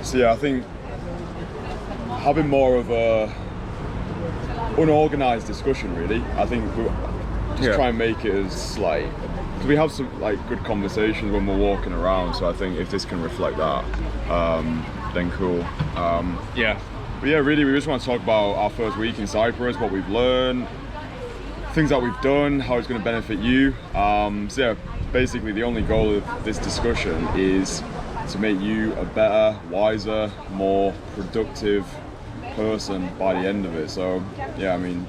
So yeah, I think having more of a unorganized discussion, really. I think we just try and make it as like, because we have some like good conversations when we're walking around. So I think if this can reflect that, then cool. But yeah, really, we just want to talk about our first week in Cyprus, what we've learned, things that we've done, how it's going to benefit you. So yeah, basically the only goal of this discussion is to make you a better, wiser, more productive person by the end of it. So yeah, I mean,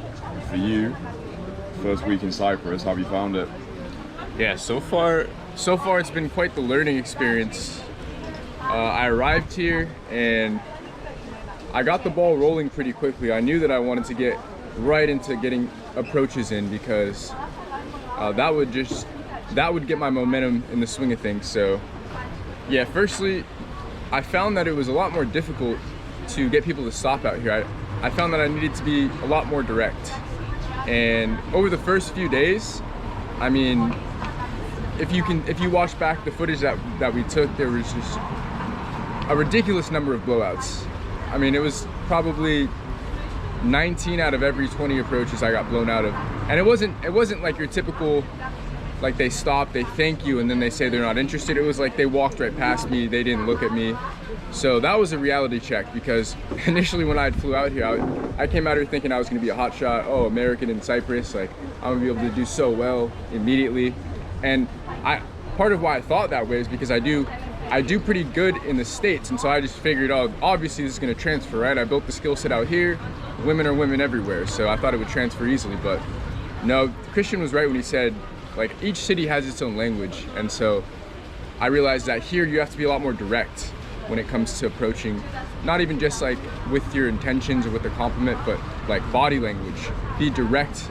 for you, first week in Cyprus, how have you found it? Yeah, so far it's been quite the learning experience. I arrived here and I got the ball rolling pretty quickly. I knew that I wanted to get right into getting approaches in because that would get my momentum in the swing of things. So yeah, firstly, I found that it was a lot more difficult to get people to stop out here. I found that I needed to be a lot more direct. And over the first few days, I mean, if you watch back the footage that we took, there was just a ridiculous number of blowouts. I mean, it was probably 19 out of every 20 approaches I got blown out of. And it wasn't like your typical, like they stop, they thank you, and then they say they're not interested. It was like they walked right past me, they didn't look at me. So that was a reality check, because initially when I flew out here, I came out here thinking I was gonna be a hot shot, American in Cyprus, like I'm gonna be able to do so well immediately. And part of why I thought that way is because I do pretty good in the States, and so I just figured, obviously this is gonna transfer, right? I built the skill set out here, women are women everywhere, so I thought it would transfer easily. But no, Christian was right when he said, like, each city has its own language, and so I realized that here you have to be a lot more direct when it comes to approaching, not even just like with your intentions or with the compliment, but like body language. Be direct,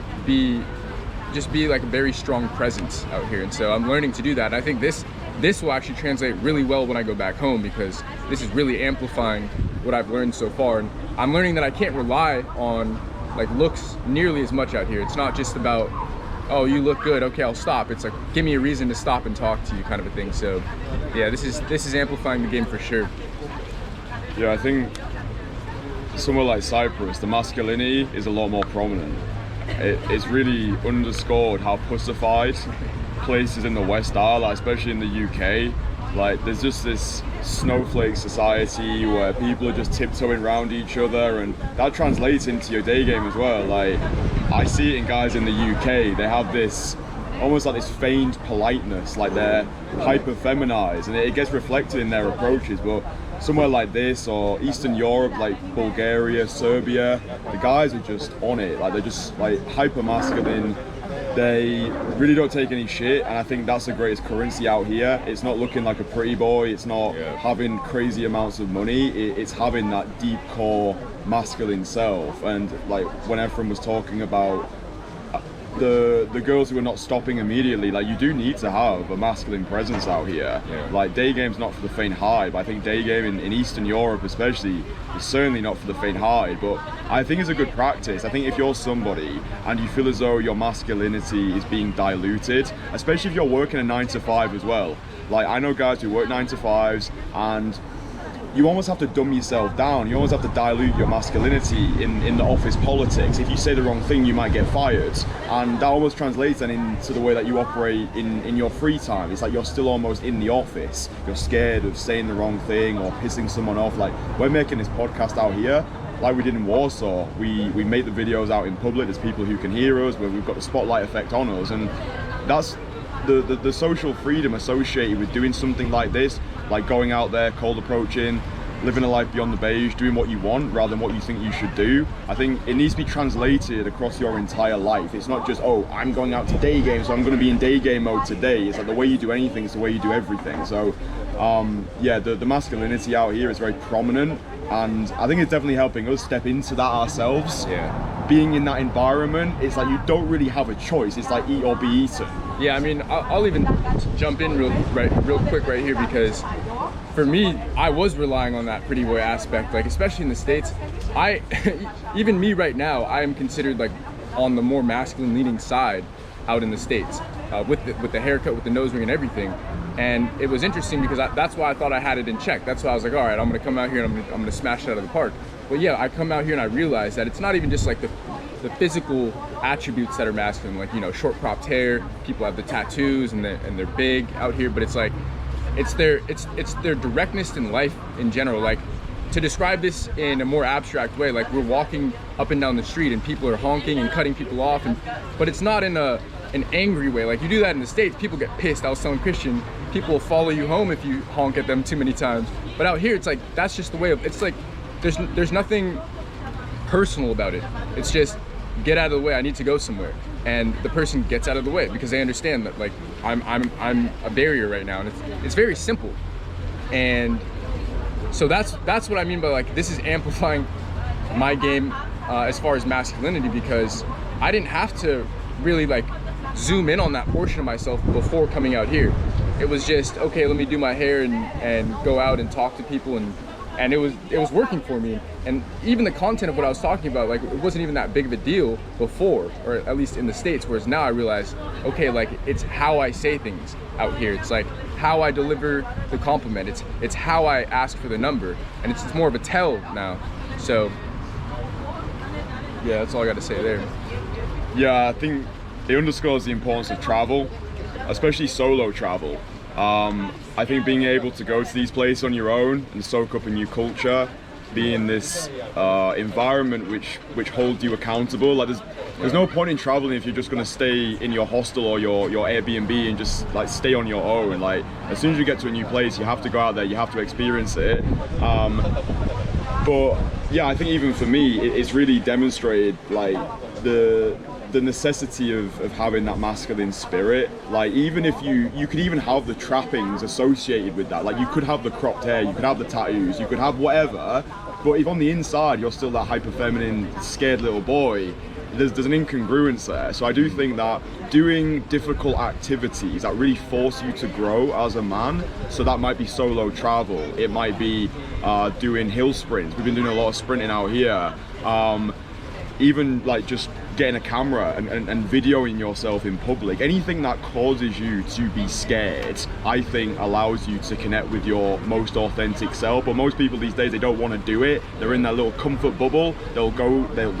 just be like a very strong presence out here. And so I'm learning to do that. And I think this will actually translate really well when I go back home, because this is really amplifying what I've learned so far. And I'm learning that I can't rely on like looks nearly as much out here. It's not just about, oh, you look good, okay, I'll stop. It's like, give me a reason to stop and talk to you, kind of a thing. So yeah, this is amplifying the game for sure. Yeah, I think somewhere like Cyprus, the masculinity is a lot more prominent. It's really underscored how pussified places in the West are, like especially in the UK. Like there's just this snowflake society where people are just tiptoeing around each other, and that translates into your day game as well. Like I see it in guys in the UK, they have this almost like this feigned politeness, like they're hyper feminized, and it gets reflected in their approaches. But somewhere like this, or Eastern Europe, like Bulgaria, Serbia, the guys are just on it. Like they're just like hyper masculine. They really don't take any shit, and I think that's the greatest currency out here. It's not looking like a pretty boy, it's not having crazy amounts of money, it's having that deep core masculine self. And like when everyone was talking about the girls who are not stopping immediately, like you do need to have a masculine presence out here. Like day game's not for the faint-hearted, but I think day game in Eastern Europe especially is certainly not for the faint-hearted. But I think it's a good practice. I think if you're somebody and you feel as though your masculinity is being diluted, especially if you're working a 9 to 5 as well. Like I know guys who work 9 to 5s, and you almost have to dumb yourself down. You almost have to dilute your masculinity in the office politics. If you say the wrong thing, you might get fired. And that almost translates then into the way that you operate in your free time. It's like you're still almost in the office. You're scared of saying the wrong thing or pissing someone off. Like we're making this podcast out here, like we did in Warsaw. We make the videos out in public. There's people who can hear us, where we've got the spotlight effect on us. And that's the social freedom associated with doing something like this, like going out there, cold approaching, living a life beyond the beige, doing what you want rather than what you think you should do. I think it needs to be translated across your entire life. It's not just, oh, I'm going out to day game, so I'm going to be in day game mode today. It's like the way you do anything is the way you do everything. So yeah, the masculinity out here is very prominent, and I think it's definitely helping us step into that ourselves. Being in that environment, it's like you don't really have a choice. It's like eat or be eaten. Yeah, I mean, I'll even jump in real quick right here, because for me, I was relying on that pretty boy aspect, like especially in the States. Even me right now, I am considered like on the more masculine leaning side out in the States, with the haircut, with the nose ring and everything. And it was interesting because that's why I thought I had it in check. That's why I was like, all right, I'm gonna come out here and I'm gonna smash it out of the park. But yeah, I come out here and I realize that it's not even just like the physical attributes that are masculine, like, you know, short cropped hair, people have the tattoos and they're big out here, but it's like, it's their directness in life in general. Like, to describe this in a more abstract way, like we're walking up and down the street and people are honking and cutting people off, but it's not in an angry way. Like, you do that in the States, people get pissed. I was telling Christian, people will follow you home if you honk at them too many times. But out here, it's like, that's just the way of, it's like, there's nothing personal about it. It's just, get out of the way, I need to go somewhere. And the person gets out of the way because they understand that, like, I'm a barrier right now, and it's very simple. And so that's what I mean by, like, this is amplifying my game as far as masculinity, because I didn't have to really like zoom in on that portion of myself before coming out here. It was just, okay, let me do my hair and go out and talk to people, and it was working for me. And even the content of what I was talking about, like, it wasn't even that big of a deal before, or at least in the States, whereas now I realize, okay, like, it's how I say things out here. It's like how I deliver the compliment. It's how I ask for the number, and it's more of a tell now. So yeah, that's all I got to say there. Yeah, I think it underscores the importance of travel, especially solo travel. I think being able to go to these places on your own and soak up a new culture, be in this environment which holds you accountable. Like, there's no point in traveling if you're just going to stay in your hostel or your Airbnb and just like stay on your own. Like, as soon as you get to a new place, you have to go out there, you have to experience it. But yeah, I think even for me, it's really demonstrated like the necessity of having that masculine spirit. Like, even if you could even have the trappings associated with that, like you could have the cropped hair, you could have the tattoos, you could have whatever, but if on the inside you're still that hyper feminine scared little boy, there's an incongruence there. So I do think that doing difficult activities that really force you to grow as a man, so that might be solo travel, it might be doing hill sprints. We've been doing a lot of sprinting out here, even like just getting a camera and videoing yourself in public. Anything that causes you to be scared, I think allows you to connect with your most authentic self. But most people these days, they don't want to do it. They're in their little comfort bubble. They'll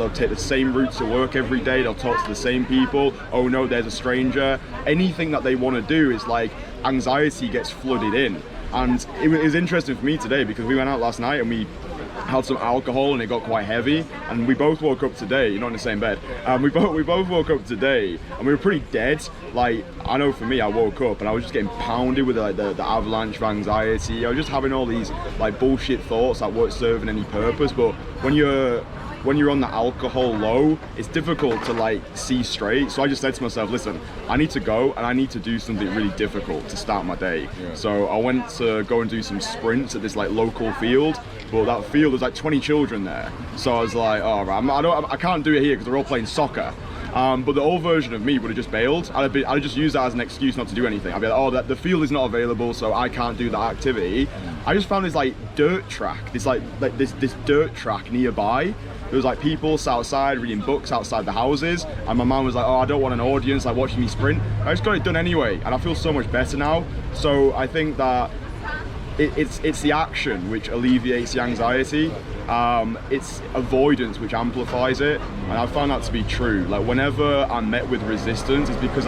take the same route to work every day. They'll talk to the same people. Oh no, there's a stranger. Anything that they want to do is like, anxiety gets flooded in. And it was interesting for me today because we went out last night and we had some alcohol and it got quite heavy, and we both woke up today, not in the same bed, we both woke up today and we were pretty dead. Like, I know for me, I woke up and I was just getting pounded with like the avalanche of anxiety. I was just having all these like bullshit thoughts that weren't serving any purpose. But when you're on the alcohol low, it's difficult to like see straight. So I just said to myself, listen, I need to go and I need to do something really difficult to start my day. Yeah. So I went to go and do some sprints at this like local field, but that field was like 20 children there. So I was like, oh, I can't do it here because they're all playing soccer. But the old version of me would have just bailed. I'd just use that as an excuse not to do anything. I'd be like, oh, the field is not available, so I can't do that activity. I just found this like dirt track, this dirt track nearby. There was like people sat outside reading books outside the houses, and my mum was like, oh, I don't want an audience like watching me sprint. I just got it done anyway, and I feel so much better now. So I think that it's the action which alleviates the anxiety. It's avoidance which amplifies it, and I found that to be true. Like, whenever I'm met with resistance, it's because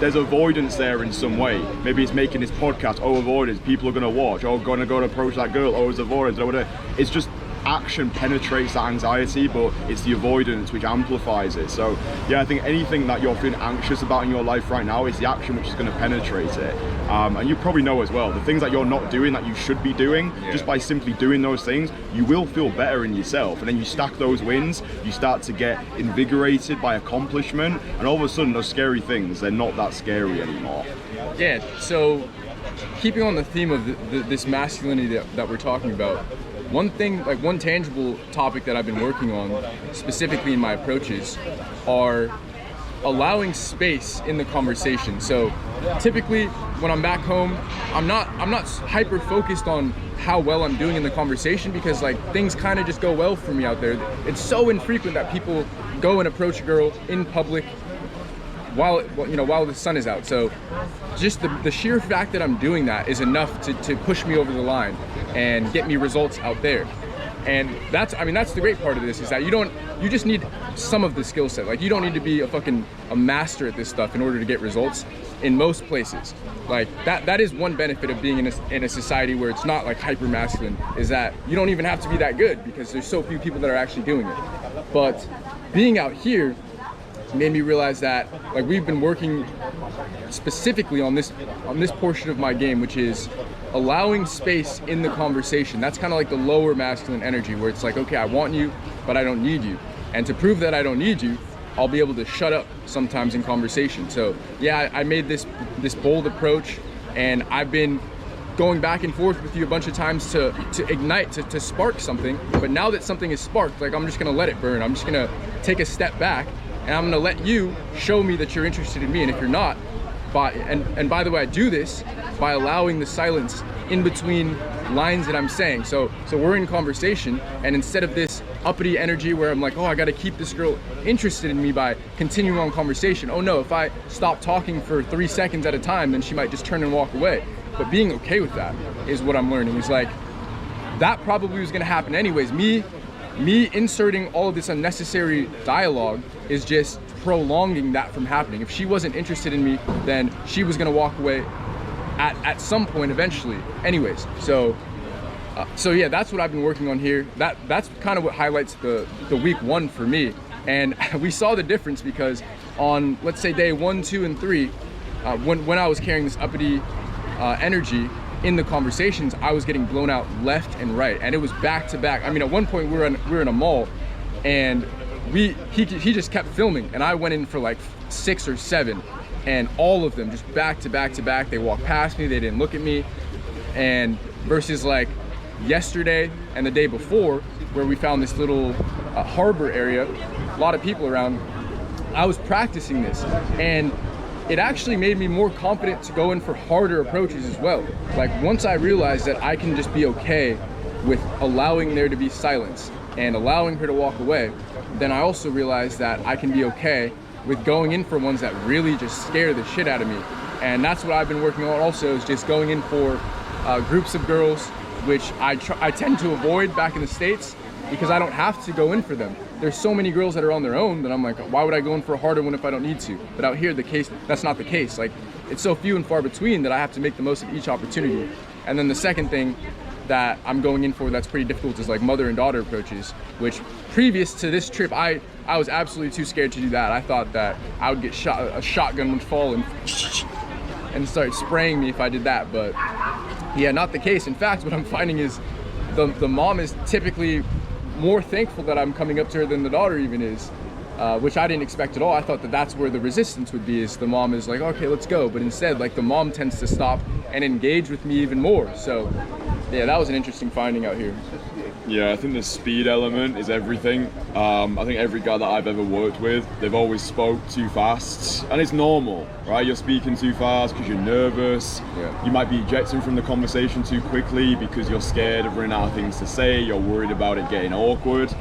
there's avoidance there in some way. Maybe it's making this podcast, oh, avoidance, people are gonna watch, oh, gonna go to approach that girl, oh, it's avoidance, or whatever. It's just action penetrates that anxiety, but it's the avoidance which amplifies it. So yeah, I think anything that you're feeling anxious about in your life right now, it's the action which is going to penetrate it. And you probably know as well, the things that you're not doing that you should be doing, just by simply doing those things, you will feel better in yourself. And then you stack those wins, you start to get invigorated by accomplishment, and all of a sudden those scary things, they're not that scary anymore. Yeah, so keeping on the theme of this masculinity that we're talking about, one thing, like one tangible topic that I've been working on specifically in my approaches are allowing space in the conversation. So typically when I'm back home, I'm not hyper focused on how well I'm doing in the conversation, because like things kind of just go well for me out there. It's so infrequent that people go and approach a girl in public while the sun is out. So just the sheer fact that I'm doing that is enough to push me over the line and get me results out there. And that's the great part of this, is that you just need some of the skill set. Like, you don't need to be a master at this stuff in order to get results in most places. Like, that is one benefit of being in a society where it's not like hyper masculine, is that you don't even have to be that good, because there's so few people that are actually doing it. But being out here made me realize that, like, we've been working specifically on this portion of my game, which is allowing space in the conversation. That's kind of like the lower masculine energy, where it's like, okay, I want you, but I don't need you. And to prove that I don't need you, I'll be able to shut up sometimes in conversation. So yeah, I made this bold approach, and I've been going back and forth with you a bunch of times to ignite, to spark something. But now that something is sparked, like, I'm just gonna let it burn. I'm just gonna take a step back, and I'm gonna let you show me that you're interested in me. And if you're not, and by the way, I do this by allowing the silence in between lines that I'm saying. So we're in conversation, and instead of this uppity energy where I'm like, oh, I gotta keep this girl interested in me by continuing on conversation. Oh no, if I stop talking for 3 seconds at a time, then she might just turn and walk away. But being okay with that is what I'm learning. It's like, that probably was gonna happen anyways. Me inserting all of this unnecessary dialogue is just prolonging that from happening. If she wasn't interested in me, then she was gonna walk away at some point eventually anyways. So yeah, that's what I've been working on here. That's kind of what highlights the week 1 for me. And we saw the difference, because on, let's say, day 1, 2, and 3, when I was carrying this uppity energy in the conversations, I was getting blown out left and right, and it was back to back. I mean, at one point we were in a mall, and he just kept filming, and I went in for like 6 or 7, and all of them just back to back to back. They walked past me, they didn't look at me. And versus like yesterday and the day before, where we found this little harbor area, a lot of people around, I was practicing this, and it actually made me more confident to go in for harder approaches as well. Like, once I realized that I can just be okay with allowing there to be silence and allowing her to walk away, then I also realized that I can be okay with going in for ones that really just scare the shit out of me. And that's what I've been working on also, is just going in for groups of girls, which I tend to avoid back in the States, because I don't have to go in for them. There's so many girls that are on their own that I'm like, why would I go in for a harder one if I don't need to? But out here, that's not the case. Like, it's so few and far between that I have to make the most of each opportunity. And then the second thing that I'm going in for that's pretty difficult is like mother and daughter approaches, which previous to this trip, I was absolutely too scared to do that. I thought that I would get shot, a shotgun would fall and start spraying me if I did that. But yeah, not the case. In fact, what I'm finding is the mom is typically more thankful that I'm coming up to her than the daughter even is, which I didn't expect at all. I thought that that's where the resistance would be, is the mom is like, okay, let's go. But instead, like, the mom tends to stop and engage with me even more. So yeah, that was an interesting finding out here. Yeah, I think the speed element is everything. I think every guy that I've ever worked with, they've always spoke too fast, and it's normal, right? You're speaking too fast because you're nervous. Yeah. You might be ejecting from the conversation too quickly because you're scared of running out of things to say. You're worried about it getting awkward.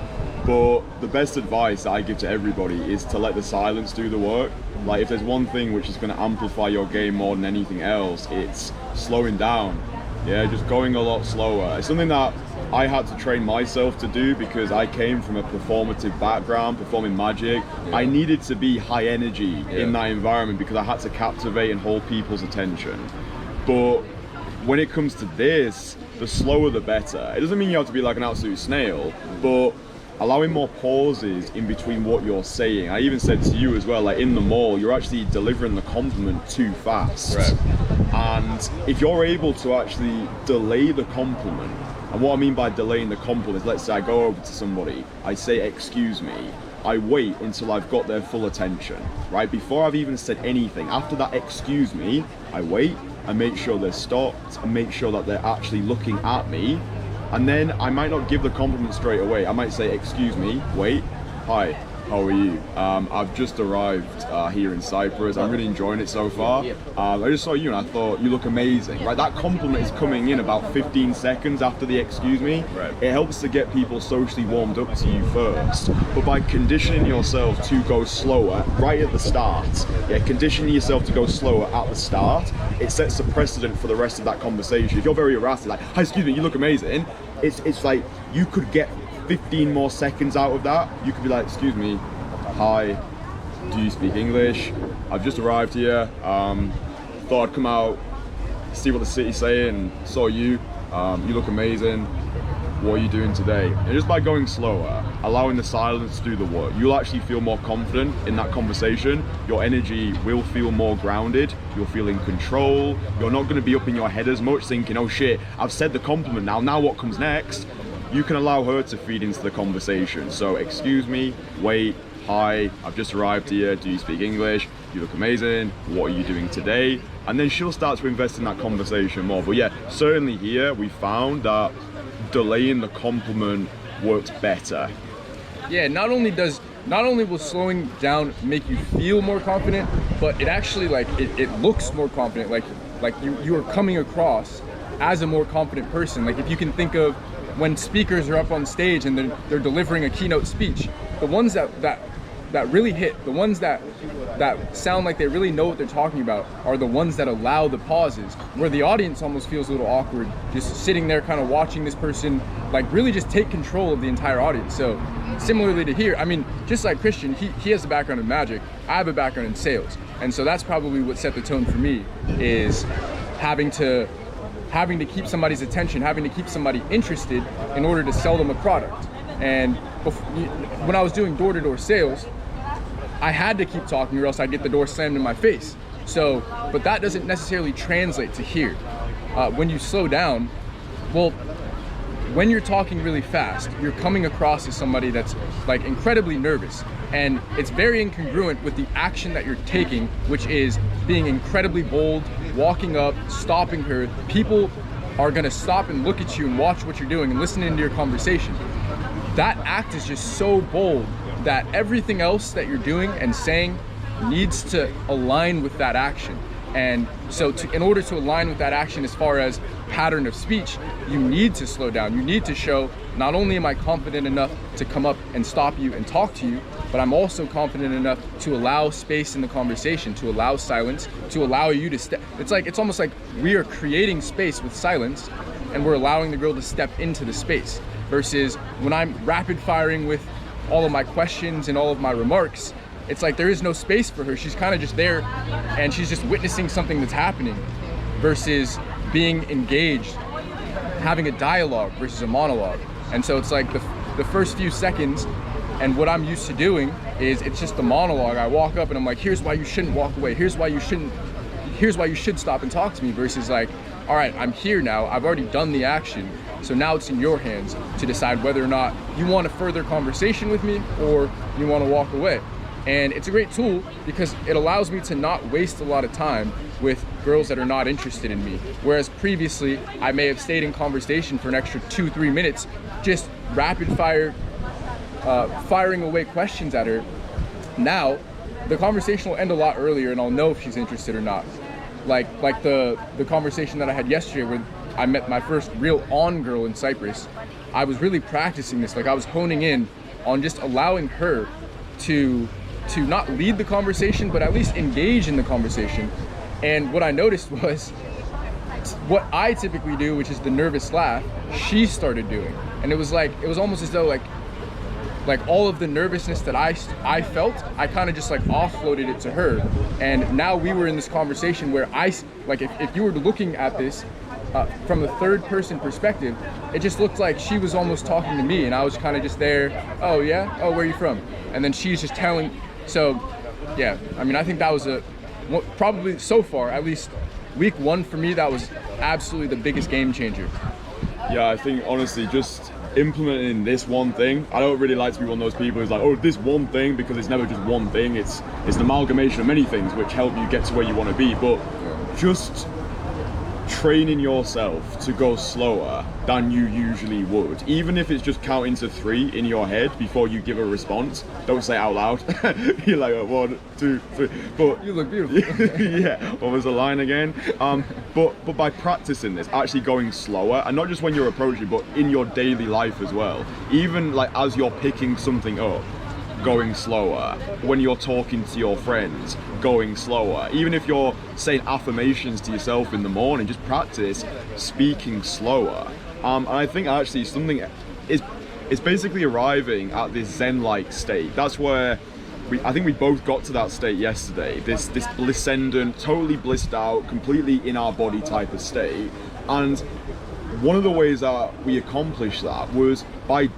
But the best advice I give to everybody is to let the silence do the work. Like, if there's one thing which is going to amplify your game more than anything else, it's slowing down. Yeah, just going a lot slower. It's something that I had to train myself to do because I came from a performative background, performing magic. Yeah. I needed to be high energy in that environment because I had to captivate and hold people's attention. But when it comes to this, the slower the better. It doesn't mean you have to be like an absolute snail, but allowing more pauses in between what you're saying. I even said to you as well, like in the mall, you're actually delivering the compliment too fast. Right. And if you're able to actually delay the compliment, and what I mean by delaying the compliment is, let's say I go over to somebody, I say, excuse me, I wait until I've got their full attention, right? Before I've even said anything, after that excuse me, I wait, I make sure they're stopped, and make sure that they're actually looking at me. And then I might not give the compliment straight away. I might say, excuse me, wait, hi, How are you? I've just arrived here in Cyprus. I'm really enjoying it so far. I just saw you and I thought you look amazing. Right, that compliment is coming in about 15 seconds after the excuse me. Right. It helps to get people socially warmed up to you first. But by conditioning yourself to go slower right at the start, conditioning yourself to go slower at the start, it sets a precedent for the rest of that conversation. If you're very erratic, like, hi, excuse me, you look amazing, it's like you could get 15 more seconds out of that. You could be like, excuse me, hi, do you speak English? I've just arrived here, thought I'd come out, see what the city's saying, saw you, you look amazing, what are you doing today? And just by going slower, allowing the silence to do the work, you'll actually feel more confident in that conversation. Your energy will feel more grounded, you'll feel in control, you're not gonna be up in your head as much thinking, oh shit, I've said the compliment now what comes next? You can allow her to feed into the conversation. So, excuse me, wait, hi, I've just arrived here, do you speak English? You look amazing, what are you doing today? And then she'll start to invest in that conversation more. But yeah, certainly here we found that delaying the compliment works better. Yeah, not only will slowing down make you feel more confident, but it actually it looks more confident. Like you are coming across as a more confident person. Like if you can think of when speakers are up on stage and they're delivering a keynote speech, the ones that really hit, the ones that sound like they really know what they're talking about are the ones that allow the pauses, where the audience almost feels a little awkward just sitting there kind of watching this person like really just take control of the entire audience. So similarly to here, I mean, just like Christian, he has a background in magic, I have a background in sales, and so that's probably what set the tone for me, is having to keep somebody's attention, having to keep somebody interested in order to sell them a product. And when I was doing door-to-door sales, I had to keep talking or else I'd get the door slammed in my face. So, but that doesn't necessarily translate to here. When you slow down, well, when you're talking really fast, you're coming across as somebody that's like incredibly nervous. And it's very incongruent with the action that you're taking, which is being incredibly bold, walking up, stopping her. People are gonna stop and look at you and watch what you're doing and listen into your conversation. That act is just so bold that everything else that you're doing and saying needs to align with that action. And so in order to align with that action as far as pattern of speech, you need to slow down. You need to show, not only am I confident enough to come up and stop you and talk to you, but I'm also confident enough to allow space in the conversation, to allow silence, to allow you to step. It's almost like we are creating space with silence and we're allowing the girl to step into the space. Versus when I'm rapid firing with all of my questions and all of my remarks, it's like there is no space for her. She's kind of just there and she's just witnessing something that's happening, versus being engaged, having a dialogue versus a monologue. And so it's like the first few seconds, and what I'm used to doing is it's just the monologue. I walk up and I'm like, here's why you shouldn't walk away. Here's why you should stop and talk to me, versus like, all right, I'm here now. I've already done the action. So now it's in your hands to decide whether or not you want a further conversation with me or you want to walk away. And it's a great tool because it allows me to not waste a lot of time with girls that are not interested in me. Whereas previously, I may have stayed in conversation for an extra 2-3 minutes, just rapid fire, firing away questions at her. Now, the conversation will end a lot earlier and I'll know if she's interested or not. Like the conversation that I had yesterday where I met my first real on girl in Cyprus. I was really practicing this, like I was honing in on just allowing her to not lead the conversation, but at least engage in the conversation. And what I noticed was what I typically do, which is the nervous laugh, she started doing. And it was almost as though like all of the nervousness that I felt, I kind of just like offloaded it to her. And now we were in this conversation where if you were looking at this from a third person perspective, it just looked like she was almost talking to me and I was kind of just there, oh yeah, oh where are you from? And then she's just telling, so yeah, I mean, I think that was probably so far, at least week 1 for me, that was absolutely the biggest game changer. Yeah, I think honestly, just implementing this one thing. I don't really like to be one of those people who's like, oh, this one thing, because it's never just one thing. It's an amalgamation of many things which help you get to where you want to be. But just training yourself to go slower than you usually would, even if it's just counting to 3 in your head before you give a response. Don't say it out loud. You're like 1, 2, 3. But You look beautiful. yeah, what was the line again? But by practicing this, actually going slower, and not just when you're approaching, but in your daily life as well. Even like as you're picking something up, going slower. When you're talking to your friends, going slower. Even if you're saying affirmations to yourself in the morning, just practice speaking slower. And I think actually something is basically arriving at this Zen-like state. That's where I think we both got to that state yesterday. This blisscendant, totally blissed out, completely in our body type of state. And one of the ways that we accomplished that was by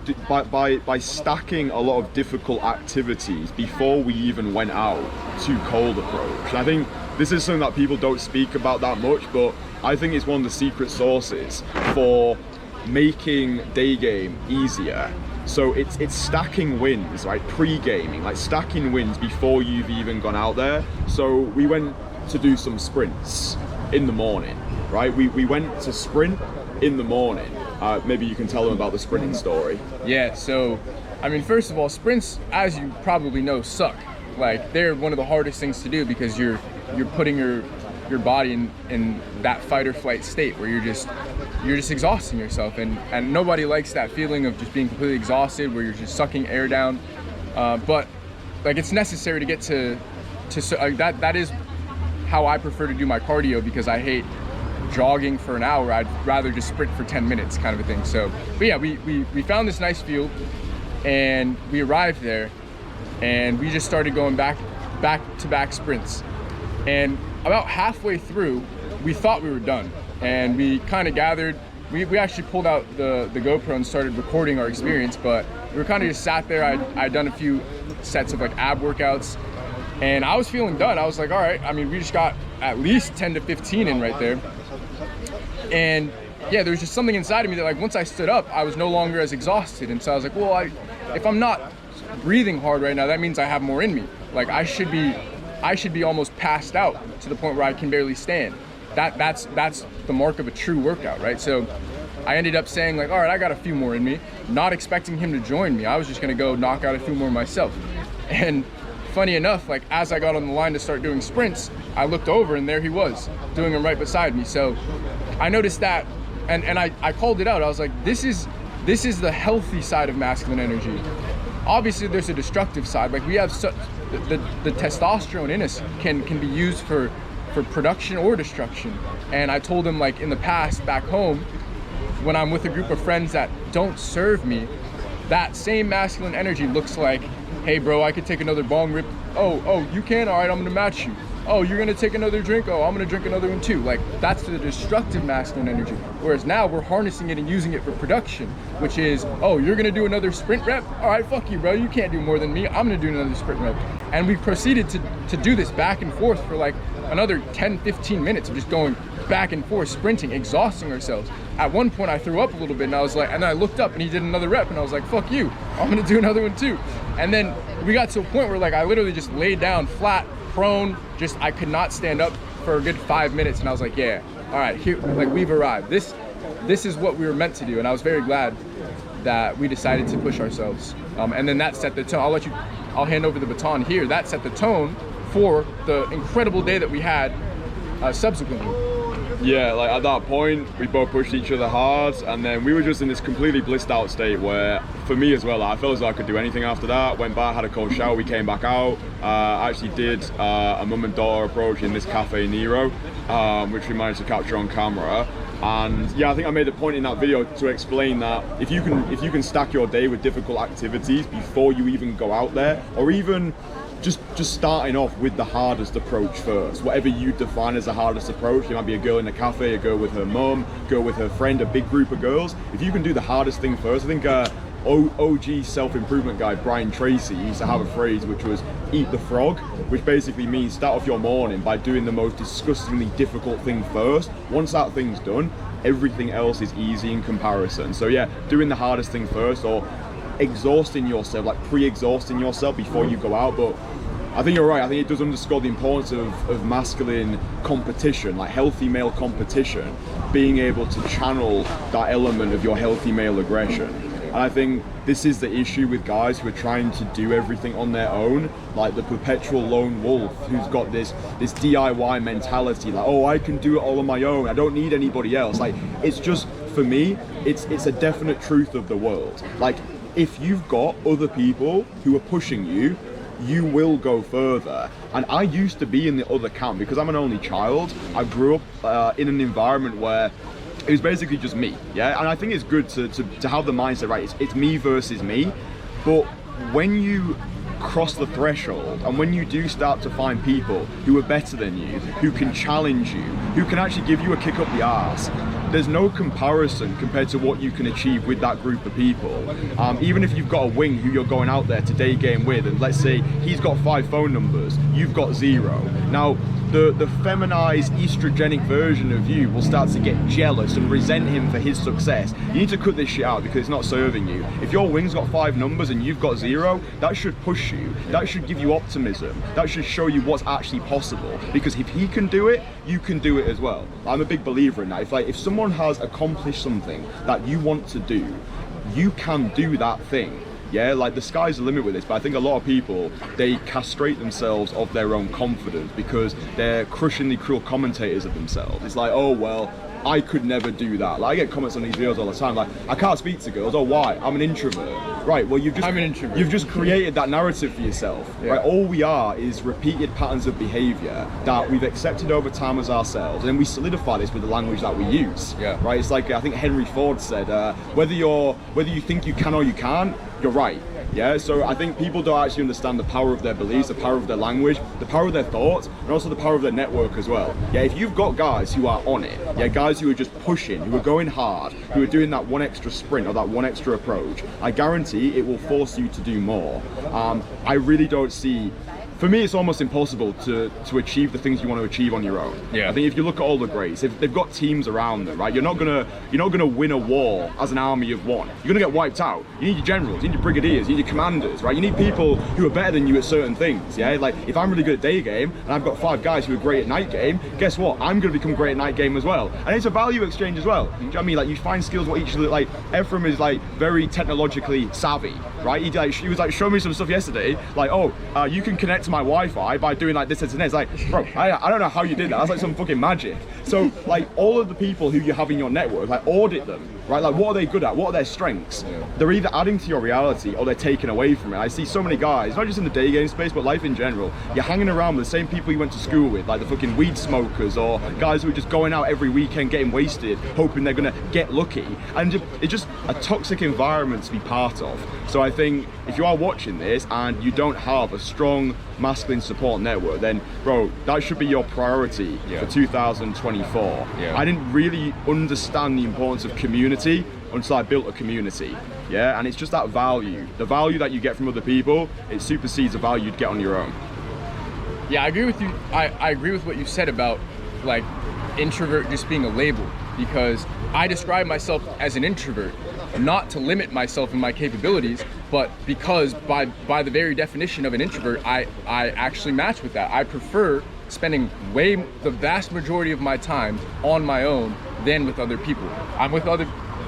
stacking a lot of difficult activities before we even went out to cold approach. And I think this is something that people don't speak about that much, but I think it's one of the secret sources for making day game easier. So it's stacking wins, right? Pre-gaming, like stacking wins before you've even gone out there. So we went to do some sprints in the morning, right? We went to sprint in the morning. Maybe you can tell them about the sprinting story. Yeah, so, I mean, first of all, sprints, as you probably know, suck. Like, they're one of the hardest things to do because you're putting your body in that fight or flight state where you're just exhausting yourself, and nobody likes that feeling of just being completely exhausted where you're just sucking air down. But like, it's necessary to get to that is how I prefer to do my cardio, because I hate jogging for an hour. I'd rather just sprint for 10 minutes kind of a thing. So, but yeah, we found this nice field and we arrived there and we just started going back to back sprints. And about halfway through, we thought we were done, and we kind of gathered. We actually pulled out the GoPro and started recording our experience, but we were kind of just sat there. I'd done a few sets of like ab workouts, and I was feeling done. I was like, all right, I mean, we just got at least 10 to 15 in right there. And yeah, there was just something inside of me that, like, once I stood up, I was no longer as exhausted. And so I was like, well, if I'm not breathing hard right now, that means I have more in me. Like, I should be almost passed out to the point where I can barely stand. That's the mark of a true workout, right? So I ended up saying, like, all right, I got a few more in me, not expecting him to join me. I was just gonna go knock out a few more myself. And funny enough, like, as I got on the line to start doing sprints, I looked over and there he was, doing them right beside me. So I noticed that, and I called it out. I was like, this is the healthy side of masculine energy. Obviously, there's a destructive side. Like, we have the testosterone in us can be used for production or destruction. And I told him, like, in the past, back home, when I'm with a group of friends that don't serve me, that same masculine energy looks like, hey bro, I could take another bong rip. Oh, you can? All right, I'm gonna match you. Oh, you're gonna take another drink? Oh, I'm gonna drink another one too. Like, that's the destructive masculine energy. Whereas now we're harnessing it and using it for production, which is, oh, you're gonna do another sprint rep? All right, fuck you, bro. You can't do more than me. I'm gonna do another sprint rep. And we proceeded to do this back and forth for like another 10, 15 minutes of just going back and forth, sprinting, exhausting ourselves. At one point I threw up a little bit and I was like, and then I looked up and he did another rep and I was like, fuck you, I'm gonna do another one too. And then we got to a point where, like, I literally just laid down flat, prone, I could not stand up for a good 5 minutes, and I was like, yeah, all right, here, like, we've arrived. This is what we were meant to do, and I was very glad that we decided to push ourselves. And then that set the tone. I'll hand over the baton here. That set the tone for the incredible day that we had subsequently. Yeah, like, at that point, we both pushed each other hard, and then we were just in this completely blissed out state where, for me as well, I felt as though I could do anything after that. Went back, had a cold shower, we came back out. I actually did a mum and daughter approach in this Cafe Nero, which we managed to capture on camera. And yeah, I think I made a point in that video to explain that if you can stack your day with difficult activities before you even go out there, or even just starting off with the hardest approach first, whatever you define as the hardest approach. It might be a girl in a cafe, a girl with her mum, girl with her friend, a big group of girls. If you can do the hardest thing first, I think OG self-improvement guy Brian Tracy used to have a phrase which was eat the frog, which basically means start off your morning by doing the most disgustingly difficult thing first. Once that thing's done, everything else is easy in comparison. So yeah, doing the hardest thing first, or exhausting yourself, like pre-exhausting yourself before you go out. But I think you're right. I think it does underscore the importance of masculine competition, like healthy male competition, being able to channel that element of your healthy male aggression. And I think this is the issue with guys who are trying to do everything on their own, like the perpetual lone wolf who's got this DIY mentality, like, oh, I can do it all on my own, I don't need anybody else. Like, it's just, for me, it's a definite truth of the world. Like, if you've got other people who are pushing you, you will go further. And I used to be in the other camp because I'm an only child. I grew up in an environment where it was basically just me, yeah? And I think it's good to have the mindset, right, it's me versus me. But when you cross the threshold and when you do start to find people who are better than you, who can challenge you, who can actually give you a kick up the arse, there's no comparison compared to what you can achieve with that group of people. Even if you've got a wing who you're going out there to day game with, and let's say he's got 5 phone numbers, you've got 0. Now, the feminized estrogenic version of you will start to get jealous and resent him for his success. You need to cut this shit out because it's not serving you. If your wing's got 5 numbers and you've got 0, that should push you. That should give you optimism. That should show you what's actually possible. Because if he can do it, you can do it as well. I'm a big believer in that. If someone has accomplished something that you want to do, you can do that thing. Yeah, like the sky's the limit with this, but I think a lot of people, they castrate themselves of their own confidence because they're crushingly cruel commentators of themselves. It's like, oh, well, I could never do that. Like, I get comments on these videos all the time, like, I can't speak to girls. Oh, why? I'm an introvert. Right, well, I'm an introvert. You've just created that narrative for yourself. Yeah. Right, all we are is repeated patterns of behavior that we've accepted over time as ourselves, and we solidify this with the language that we use. Yeah. Right, it's like, I think Henry Ford said, whether you think you can or you can't, you're right. Yeah, so I think people don't actually understand the power of their beliefs, the power of their language, the power of their thoughts, and also the power of their network as well. Yeah, if you've got guys who are on it, yeah, guys who are just pushing, who are going hard, who are doing that one extra sprint or that one extra approach, I guarantee it will force you to do more. I really don't see. For me, it's almost impossible to achieve the things you want to achieve on your own. Yeah. I think if you look at all the greats, if they've got teams around them, right? You're not gonna win a war as an army of one. You're gonna get wiped out. You need your generals, you need your brigadiers, you need your commanders, right? You need people who are better than you at certain things. Yeah. Like if I'm really good at day game and I've got 5 guys who are great at night game, guess what? I'm gonna become great at night game as well. And it's a value exchange as well. Do you know what I mean? Like you find skills what each like. Ephraim is like very technologically savvy, right? He was like showing me some stuff yesterday, like you can connect to my Wi-Fi by doing like this and that. It's like, bro, I don't know how you did that. That's like some fucking magic. So like all of the people who you have in your network, like audit them, right? Like what are they good at? What are their strengths? Yeah. They're either adding to your reality or they're taking away from it. I see so many guys, not just in the day game space, but life in general. You're hanging around with the same people you went to school with, like the fucking weed smokers or guys who are just going out every weekend getting wasted, hoping they're gonna get lucky. And it's just a toxic environment to be part of. So I think if you are watching this and you don't have a strong masculine support network, then bro, that should be your priority for 2024. Yeah. I didn't really understand the importance of community until I built a community. Yeah, and it's just that value. The value that you get from other people, it supersedes the value you'd get on your own. Yeah, I agree with you. I agree with what you said about like introvert just being a label, because I describe myself as an introvert, not to limit myself in my capabilities, but because by the very definition of an introvert, I actually match with that. I prefer spending the vast majority of my time on my own than with other people.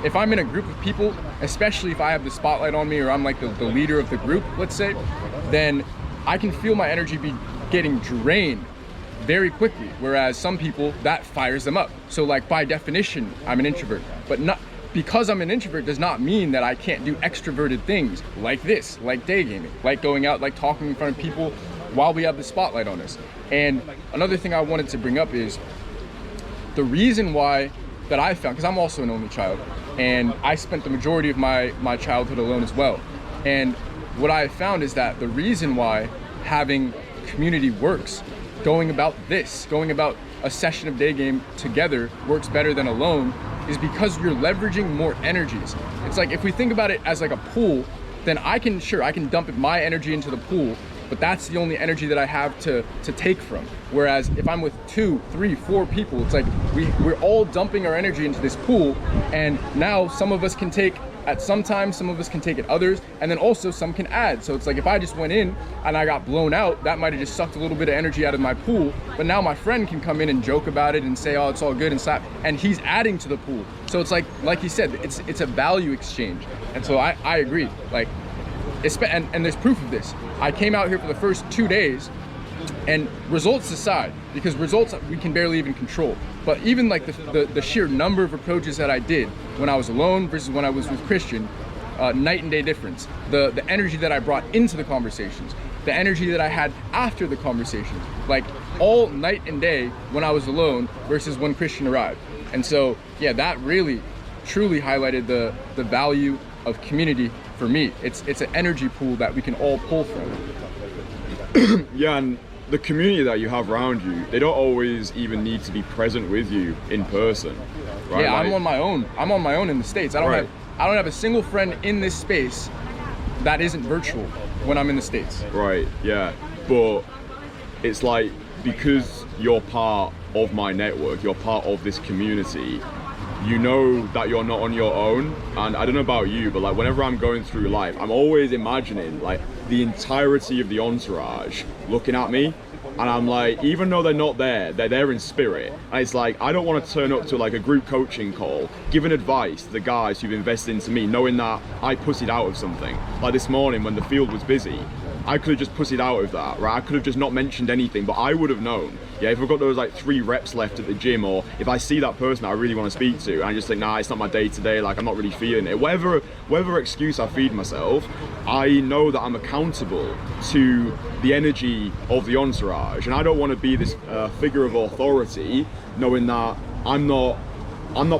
If I'm in a group of people, especially if I have the spotlight on me or I'm like the leader of the group, let's say, then I can feel my energy be getting drained very quickly, whereas some people, that fires them up. So like by definition, I'm an introvert, but not because I'm an introvert does not mean that I can't do extroverted things like this, like day gaming, like going out, like talking in front of people while we have the spotlight on us. And another thing I wanted to bring up is the reason why that I found, because I'm also an only child, and I spent the majority of my childhood alone as well. And what I found is that the reason why having community works, going about a session of day game together works better than alone, is because you're leveraging more energies. It's like if we think about it as like a pool, then I can dump my energy into the pool, but that's the only energy that I have to take from. Whereas if I'm with 2, 3, 4 people, it's like we're all dumping our energy into this pool, and now some of us can take at some times, some of us can take it, others, and then also some can add. So it's like if I just went in and I got blown out, that might have just sucked a little bit of energy out of my pool. But now my friend can come in and joke about it and say, oh, it's all good and slap, and he's adding to the pool. So it's like he said, it's a value exchange. And so I agree. Like, and there's proof of this. I came out here for the first 2 days, and results aside, because results we can barely even control, but even like the sheer number of approaches that I did when I was alone versus when I was with Christian, night and day difference. The energy that I brought into the conversations, the energy that I had after the conversations, like all night and day when I was alone versus when Christian arrived. And so yeah, that really truly highlighted the value of community for me. It's an energy pool that we can all pull from. Yeah, and the community that you have around you, they don't always even need to be present with you in person, right? Yeah, like, I'm on my own. I'm on my own in the States. I don't have a single friend in this space that isn't virtual when I'm in the States. Right, yeah. But it's like, because you're part of my network, you're part of this community, you know that you're not on your own. And I don't know about you, but like whenever I'm going through life, I'm always imagining like the entirety of the entourage looking at me, and I'm like, even though they're not there, they're there in spirit. And it's like, I don't want to turn up to like a group coaching call giving advice to the guys who've invested into me, knowing that I pussied out of something. Like this morning when the field was busy, I could have just pussied out of that, right? I could have just not mentioned anything, but I would have known. Yeah, if I've got those like 3 reps left at the gym, or if I see that person that I really want to speak to, and I just think, nah, it's not my day today, like I'm not really feeling it. Whatever excuse I feed myself, I know that I'm accountable to the energy of the entourage, and I don't want to be this figure of authority, knowing that I'm not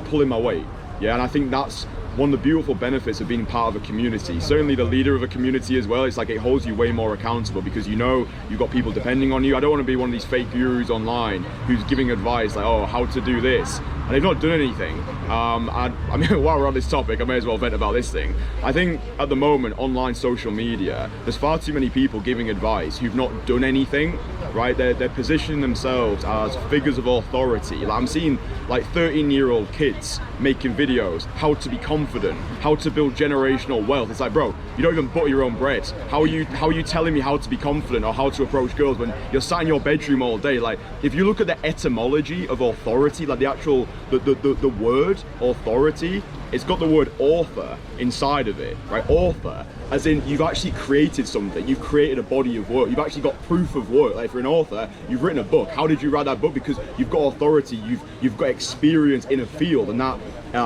pulling my weight. Yeah, and I think that's one of the beautiful benefits of being part of a community. Certainly the leader of a community as well. It's like it holds you way more accountable because you know you've got people depending on you. I don't want to be one of these fake gurus online who's giving advice like, oh, how to do this, and they've not done anything. I mean, while we're on this topic, I may as well vent about this thing. I think at the moment, online social media, there's far too many people giving advice who've not done anything, right? They're positioning themselves as figures of authority. Like I'm seeing like 13-year-old kids making videos, how to be confident, how to build generational wealth. It's like, bro, you don't even butter your own bread. How are you telling me how to be confident or how to approach girls when you're sat in your bedroom all day? Like, if you look at the etymology of authority, like the actual the word authority, it's got the word author inside of it, right? Author, as in you've actually created something, you've created a body of work, you've actually got proof of work. Like if you're an author, you've written a book. How did you write that book? Because you've got authority, you've got experience in a field, and that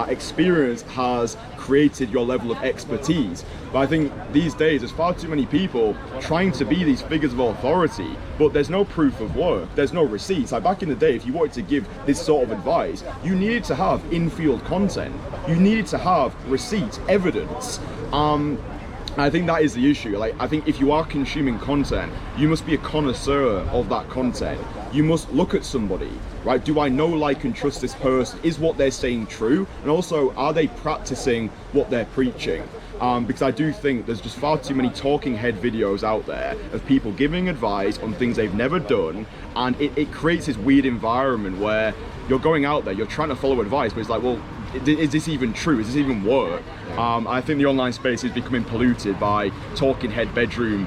experience has created your level of expertise. But I think these days there's far too many people trying to be these figures of authority, but there's no proof of work, there's no receipts. Like back in the day, if you wanted to give this sort of advice, you needed to have in-field content, you needed to have receipts, evidence. I think that is the issue. Like, I think if you are consuming content, you must be a connoisseur of that content. You must look at somebody, right? Do I know, like, and trust this person? Is what they're saying true? And also, are they practicing what they're preaching? Because I do think there's just far too many talking head videos out there of people giving advice on things they've never done, and it creates this weird environment where you're going out there, you're trying to follow advice, but it's like, well, is this even true? Is this even work? I think the online space is becoming polluted by talking head bedroom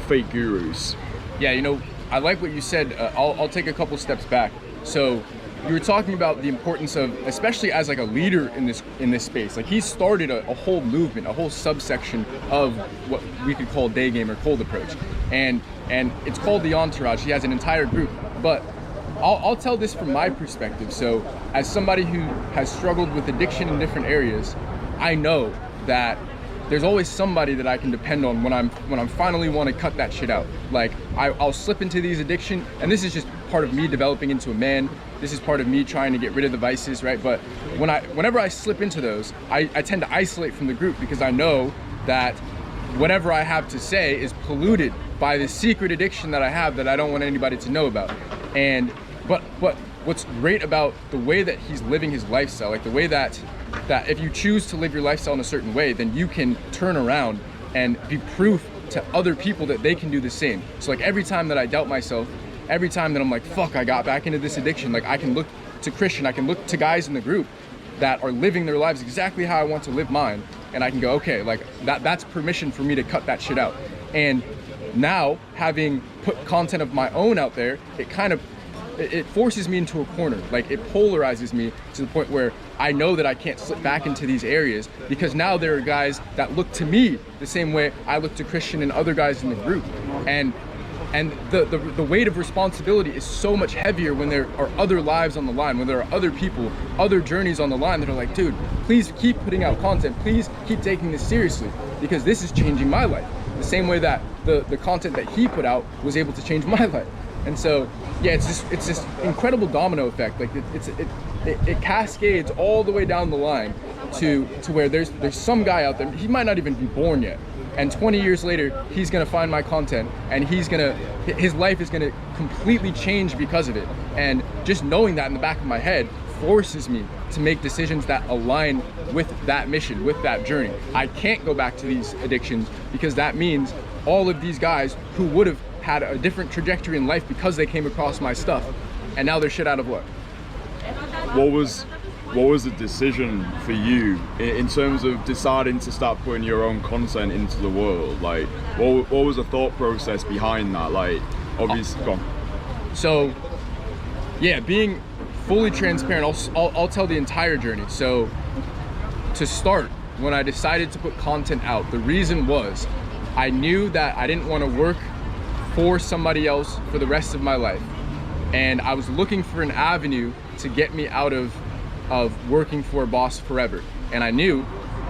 fake gurus. Yeah, you know, I like what you said. I'll take a couple steps back. So you were talking about the importance of, especially as like a leader in this space, like he started a whole movement, a whole subsection of what we could call day game or cold approach, and it's called the Entourage. He has an entire group, but I'll tell this from my perspective. So as somebody who has struggled with addiction in different areas, I know that there's always somebody that I can depend on when I'm finally want to cut that shit out. Like I'll slip into these addiction, and this is just part of me developing into a man. This is part of me trying to get rid of the vices, right? But whenever I slip into those, I tend to isolate from the group because I know that whatever I have to say is polluted by this secret addiction that I have that I don't want anybody to know about. But what's great about the way that he's living his lifestyle, like the way that if you choose to live your lifestyle in a certain way, then you can turn around and be proof to other people that they can do the same. So like every time that I doubt myself, every time that I'm like, fuck, I got back into this addiction, like I can look to Christian, I can look to guys in the group that are living their lives exactly how I want to live mine. And I can go, okay, like that's permission for me to cut that shit out. And now, having put content of my own out there, it forces me into a corner. Like, it polarizes me to the point where I know that I can't slip back into these areas, because now there are guys that look to me the same way I look to Christian and other guys in the group. And the weight of responsibility is so much heavier when there are other lives on the line, when there are other people, other journeys on the line that are like, dude, please keep putting out content, please keep taking this seriously, because this is changing my life. The same way that the content that he put out was able to change my life. And so, yeah, it's this incredible domino effect. Like, it cascades all the way down the line to where there's some guy out there, he might not even be born yet, and 20 years later he's gonna find my content, and his life is gonna completely change because of it. And just knowing that in the back of my head forces me to make decisions that align with that mission, with that journey. I can't go back to these addictions, because that means all of these guys who would have had a different trajectory in life because they came across my stuff, and now they're shit out of luck. What was the decision for you in terms of deciding to start putting your own content into the world? Like, what was the thought process behind that? Like, obviously, go on. So, yeah, being fully transparent, I'll tell the entire journey. So, to start, when I decided to put content out, the reason was I knew that I didn't want to work for somebody else for the rest of my life. And I was looking for an avenue to get me out of working for a boss forever. And I knew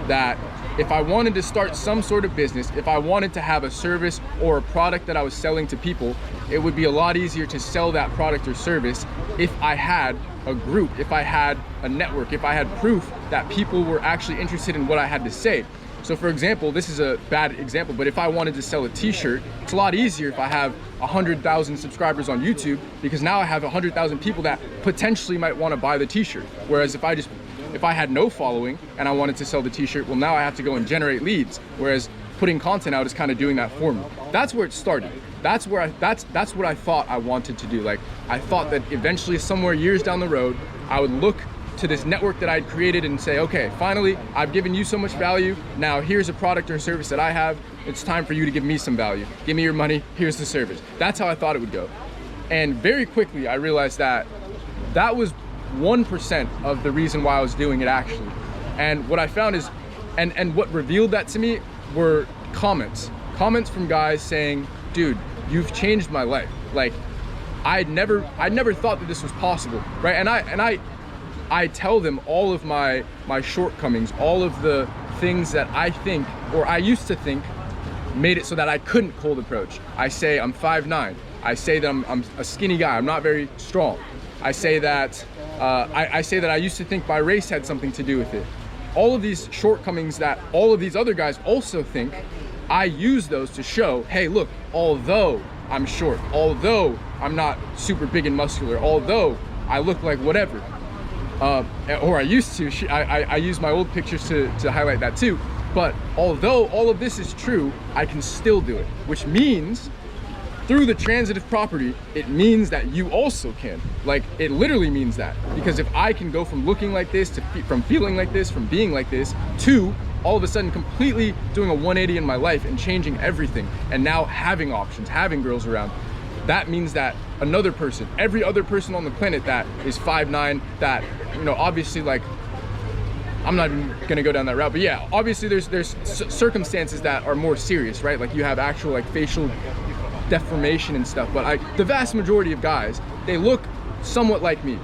that if I wanted to start some sort of business, if I wanted to have a service or a product that I was selling to people, it would be a lot easier to sell that product or service if I had a group, if I had a network, if I had proof that people were actually interested in what I had to say. So for example, this is a bad example, but if I wanted to sell a t-shirt, it's a lot easier if I have 100,000 subscribers on YouTube, because now I have 100,000 people that potentially might want to buy the t-shirt. Whereas if I had no following and I wanted to sell the t-shirt, well, now I have to go and generate leads. Whereas putting content out is kind of doing that for me. That's where it started. That's what I thought I wanted to do. Like, I thought that eventually, somewhere years down the road, I would look to this network that I'd created and say, okay, finally, I've given you so much value. Now here's a product or service that I have. It's time for you to give me some value. Give me your money, here's the service. That's how I thought it would go. And very quickly, I realized that that was 1% of the reason why I was doing it, actually. And what I found is, and what revealed that to me were comments from guys saying, dude, you've changed my life. Like, I'd never thought that this was possible, right? And I tell them all of my shortcomings, all of the things that I think, or I used to think, made it so that I couldn't cold approach. I say I'm 5'9". I say that I'm a skinny guy. I'm not very strong. I say that I used to think my race had something to do with it. All of these shortcomings that all of these other guys also think, I use those to show, hey, look, although I'm short, although I'm not super big and muscular, although I look like whatever, or I used to, I use my old pictures to highlight that too. But although all of this is true, I can still do it, which means through the transitive property, it means that you also can. Like, it literally means that, because if I can go from looking like this to from feeling like this, from being like this, to all of a sudden completely doing a 180 in my life and changing everything, and now having options, having girls around, that means that another person, every other person on the planet that is 5'9", that, you know, obviously, like, I'm not even gonna go down that route, but yeah, obviously there's circumstances that are more serious, right? Like, you have actual, like, facial deformation and stuff, but the vast majority of guys, they look somewhat like me.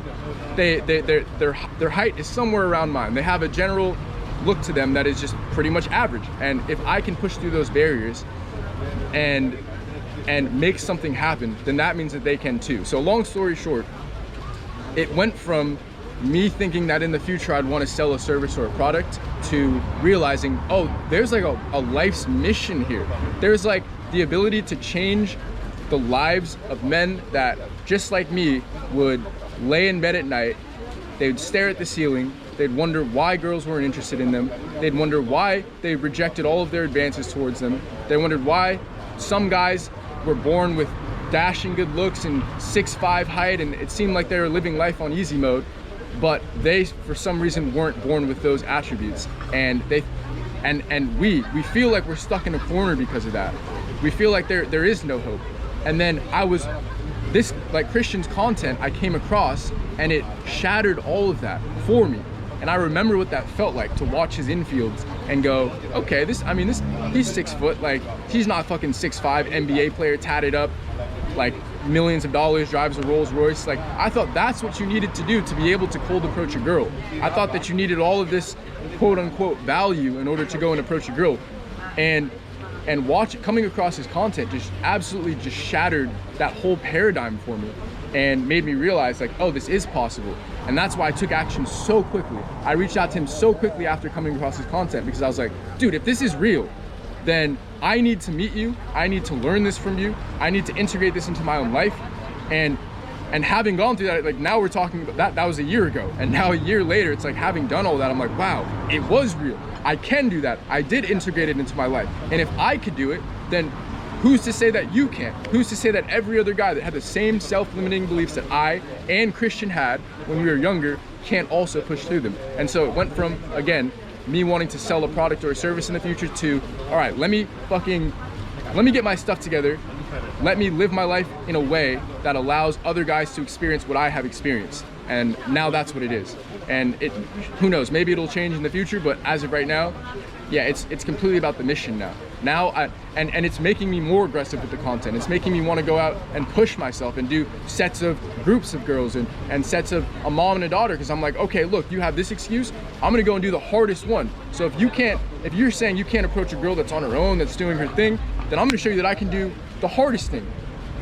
Their height is somewhere around mine. They have a general look to them that is just pretty much average. And if I can push through those barriers and make something happen, then that means that they can too. So long story short, it went from me thinking that in the future I'd want to sell a service or a product to realizing, oh, there's like a life's mission here. There's like the ability to change the lives of men that, just like me, would lay in bed at night, they would stare at the ceiling, they'd wonder why girls weren't interested in them, they'd wonder why they rejected all of their advances towards them, they wondered why some guys were born with dashing good looks and 6'5" height, and it seemed like they were living life on easy mode. but they for some reason weren't born with those attributes, and we feel like we're stuck in a corner because of that. We feel like there is no hope. And then this like Christian's content I came across, and it shattered all of that for me. And I remember what that felt like to watch his infields and go, okay, he's 6 foot, like he's not fucking 6'5", NBA player, tatted up, like millions of dollars, drives a Rolls Royce. Like, I thought that's what you needed to do to be able to cold approach a girl. I thought that you needed all of this quote unquote value in order to go and approach a girl. And coming across his content just absolutely just shattered that whole paradigm for me and made me realize like, oh, this is possible. And that's why I took action so quickly. I reached out to him so quickly after coming across his content, because I was like, dude, if this is real, then I need to meet you. I need to learn this from you. I need to integrate this into my own life. And having gone through that, like now we're talking about that was a year ago. And now a year later, it's like having done all that, I'm like, wow, it was real. I can do that. I did integrate it into my life. And if I could do it, then who's to say that you can't? Who's to say that every other guy that had the same self-limiting beliefs that I and Christian had when we were younger can't also push through them? And so it went from, again, me wanting to sell a product or a service in the future to, all right, let me get my stuff together. Let me live my life in a way that allows other guys to experience what I have experienced. And now that's what it is. And who knows, maybe it'll change in the future, but as of right now, yeah, it's completely about the mission now. And it's making me more aggressive with the content. It's making me want to go out and push myself and do sets of groups of girls and sets of a mom and a daughter, because I'm like, okay, look, you have this excuse, I'm gonna go and do the hardest one. So if you're saying you can't approach a girl that's on her own, that's doing her thing, then I'm gonna show you that I can do the hardest thing.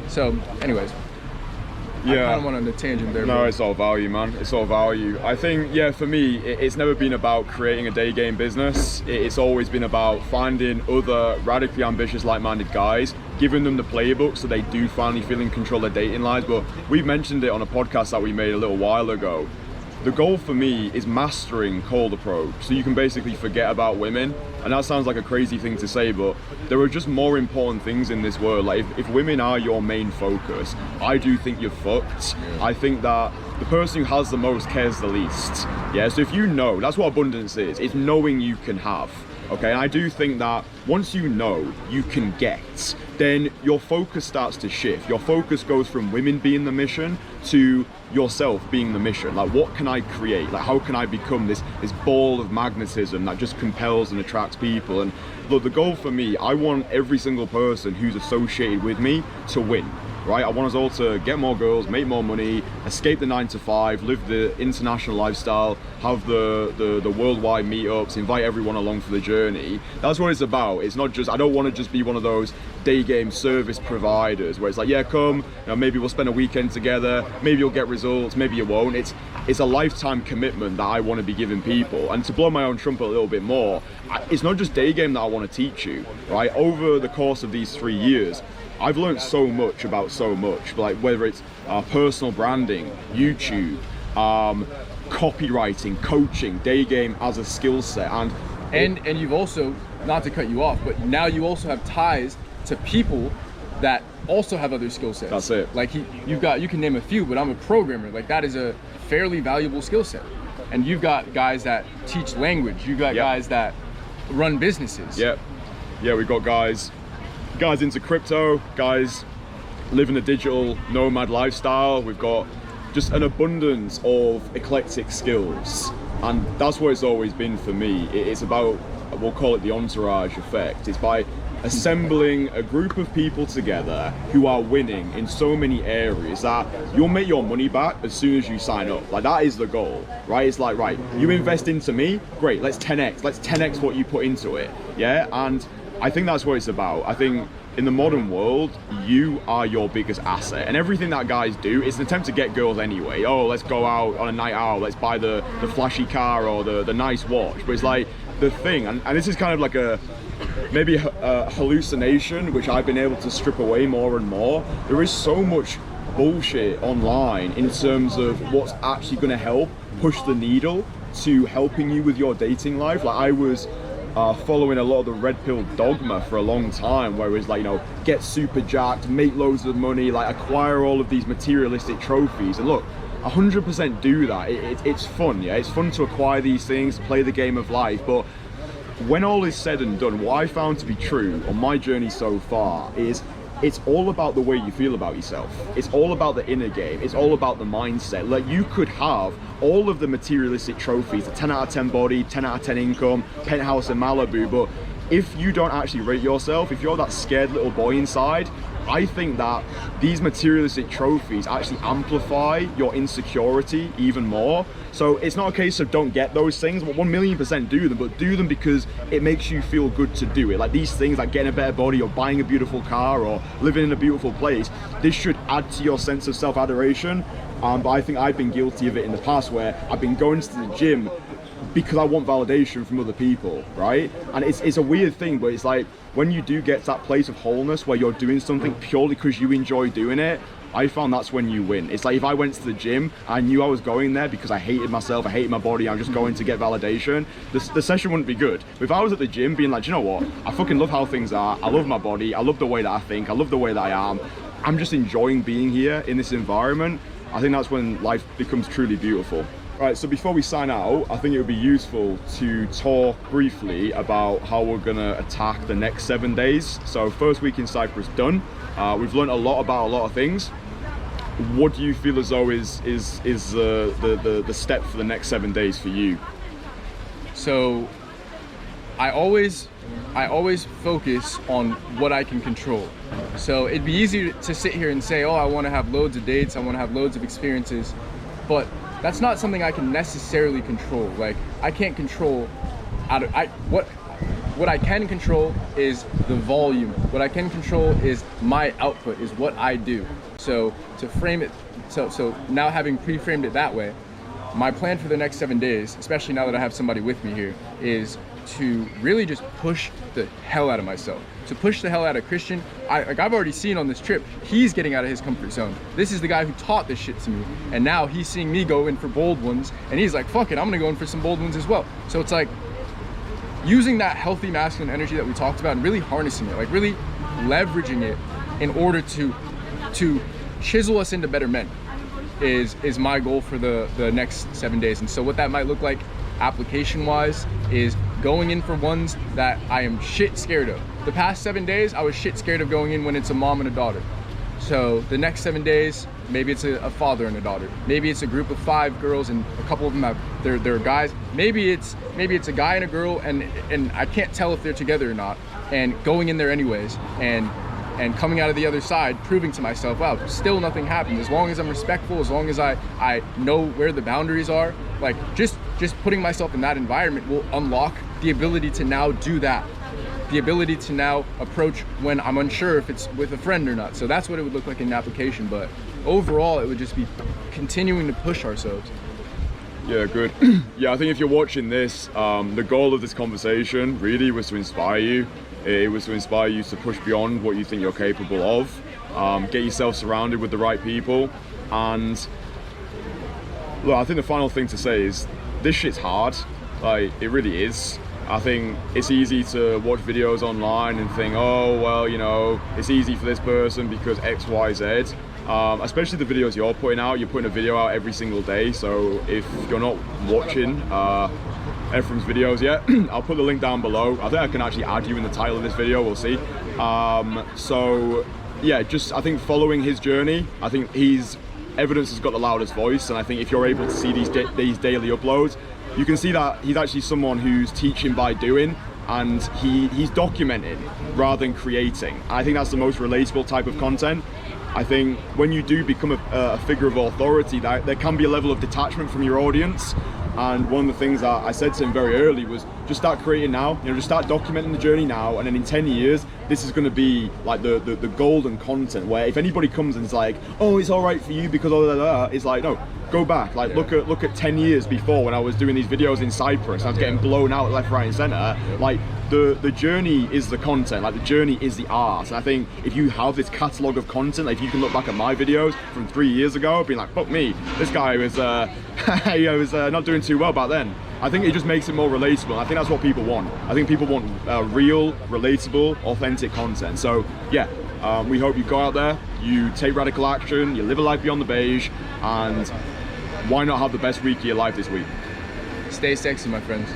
So anyways, yeah, I kind of went on a tangent there. No, it's all value, man. It's all value. I think, yeah, for me, it's never been about creating a day game business. It's always been about finding other radically ambitious, like-minded guys, giving them the playbook so they do finally feel in control of their dating lives. But we mentioned it on a podcast that we made a little while ago. The goal for me is mastering cold approach, so you can basically forget about women. And that sounds like a crazy thing to say, but there are just more important things in this world. Like if women are your main focus, I do think you're fucked. Yeah. I think that the person who has the most cares the least. Yeah, so if you know, that's what abundance is. It's knowing you can have. Okay, and I do think that once you know you can get, then your focus starts to shift. Your focus goes from women being the mission to yourself being the mission. Like, what can I create? Like, how can I become this ball of magnetism that just compels and attracts people? And look, the goal for me, I want every single person who's associated with me to win. Right? I want us all to get more girls, make more money, escape the 9-to-5, live the international lifestyle, have the worldwide meetups, invite everyone along for the journey. That's what it's about. It's not just, I don't want to just be one of those day game service providers where it's like, yeah, come, maybe we'll spend a weekend together, maybe you'll get results, maybe you won't. It's a lifetime commitment that I want to be giving people. And to blow my own trumpet a little bit more, it's not just day game that I want to teach you, right? Over the course of these 3 years, I've learned so much about so much, like whether it's personal branding, YouTube, copywriting, coaching, day game as a skill set, and you've also, not to cut you off, but now you also have ties to people that also have other skill sets. That's it. Like you can name a few, but I'm a programmer. Like that is a fairly valuable skill set. And you've got guys that teach language. You've got guys that run businesses. Yeah, we've got guys into crypto, guys living a digital nomad lifestyle. We've got just an abundance of eclectic skills, and that's what it's always been for me. It's about, we'll call it the entourage effect. It's by assembling a group of people together who are winning in so many areas that you'll make your money back as soon as you sign up. Like, that is the goal, right? It's like, right, you invest into me, great, let's 10x what you put into it. Yeah, and I think that's what it's about. I think in the modern world, you are your biggest asset, and everything that guys do is an attempt to get girls anyway. Oh, let's go out on a night out, let's buy the flashy car or the nice watch. But it's like the thing, and this is kind of like maybe a hallucination which I've been able to strip away more and more. There is so much bullshit online in terms of what's actually going to help push the needle to helping you with your dating life. Like, I was following a lot of the red pill dogma for a long time, where it was like, get super jacked, make loads of money, like acquire all of these materialistic trophies. And look, 100% do that. It's fun, yeah? It's fun to acquire these things, play the game of life, but when all is said and done, what I found to be true on my journey so far is it's all about the way you feel about yourself. It's all about the inner game. It's all about the mindset. Like, you could have all of the materialistic trophies, a 10 out of 10 body, 10 out of 10 income, penthouse in Malibu, but if you don't actually rate yourself, if you're that scared little boy inside, I think that these materialistic trophies actually amplify your insecurity even more. So it's not a case of don't get those things, but 1,000,000% do them, but do them because it makes you feel good to do it. Like these things, like getting a better body or buying a beautiful car or living in a beautiful place, this should add to your sense of self-adoration. But I think I've been guilty of it in the past where I've been going to the gym because I want validation from other people, right? And it's a weird thing, but it's like when you do get to that place of wholeness where you're doing something purely because you enjoy doing it, I found that's when you win. It's like if I went to the gym, I knew I was going there because I hated myself, I hated my body, I'm just going to get validation, the session wouldn't be good. But if I was at the gym being like, you know what, I fucking love how things are, I love my body, I love the way that I think, I love the way that I am, I'm just enjoying being here in this environment, I think that's when life becomes truly beautiful. Right, so before we sign out, I think it would be useful to talk briefly about how we're gonna attack the next 7 days. So first week in Cyprus done. We've learned a lot about a lot of things. What do you feel as though is the step for the next 7 days for you? So I always focus on what I can control. So it'd be easy to sit here and say, oh, I want to have loads of dates, I want to have loads of experiences, but that's not something I can necessarily control. Like, I can't control what I can control is the volume. What I can control is my output, is what I do. So to frame it, so now having pre-framed it that way, my plan for the next 7 days, especially now that I have somebody with me here, is to really just push the hell out of myself. To push the hell out of Christian. I've already seen on this trip, he's getting out of his comfort zone. This is the guy who taught this shit to me. And now he's seeing me go in for bold ones. And he's like, fuck it, I'm gonna go in for some bold ones as well. So it's like, using that healthy masculine energy that we talked about and really harnessing it, like really leveraging it in order to chisel us into better men is my goal for the next 7 days. And so what that might look like application wise is going in for ones that I am shit scared of. The past 7 days, I was shit scared of going in when it's a mom and a daughter. So the next 7 days, maybe it's a father and a daughter. Maybe it's a group of 5 girls and a couple of them they're guys. Maybe it's a guy and a girl and I can't tell if they're together or not. And going in there anyways and coming out of the other side, proving to myself, wow, still nothing happened. As long as I'm respectful, as long as I know where the boundaries are, like just putting myself in that environment will unlock the ability to now do that. The ability to now approach when I'm unsure if it's with a friend or not. So that's what it would look like in an application, but overall it would just be continuing to push ourselves. Yeah, good. Yeah, I think if you're watching this, the goal of this conversation really was to inspire you. It was to inspire you to push beyond what you think you're capable of, get yourself surrounded with the right people, and look, I think the final thing to say is this shit's hard. Like, it really is. I think it's easy to watch videos online and think, oh, well, you know, it's easy for this person because X, Y, Z. Especially the videos you're putting out. You're putting a video out every single day. So if you're not watching Ephraim's videos yet, I'll put the link down below. I think I can actually add you in the title of this video, we'll see. So yeah, just I think following his journey, I think evidence has got the loudest voice, and I think if you're able to see these daily uploads, you can see that he's actually someone who's teaching by doing, and he's documenting rather than creating. I think that's the most relatable type of content. I think when you do become a figure of authority, that there can be a level of detachment from your audience. And one of the things that I said to him very early was just start creating now, you know, just start documenting the journey now, and then in 10 years, this is going to be like the golden content where if anybody comes and is like, oh, it's all right for you because of that, it's like, no, go back, like look at 10 years before when I was doing these videos in Cyprus, I was getting blown out left, right and center. Like the journey is the content, like the journey is the art. And I think if you have this catalog of content, like if you can look back at my videos from 3 years ago, being like, fuck me, this guy was not doing too well back then. I think it just makes it more relatable. I think that's what people want. I think people want real, relatable, authentic content. So yeah, we hope you go out there, you take radical action, you live a life beyond the beige, and Why not have the best week of your life this week? Stay sexy, my friends.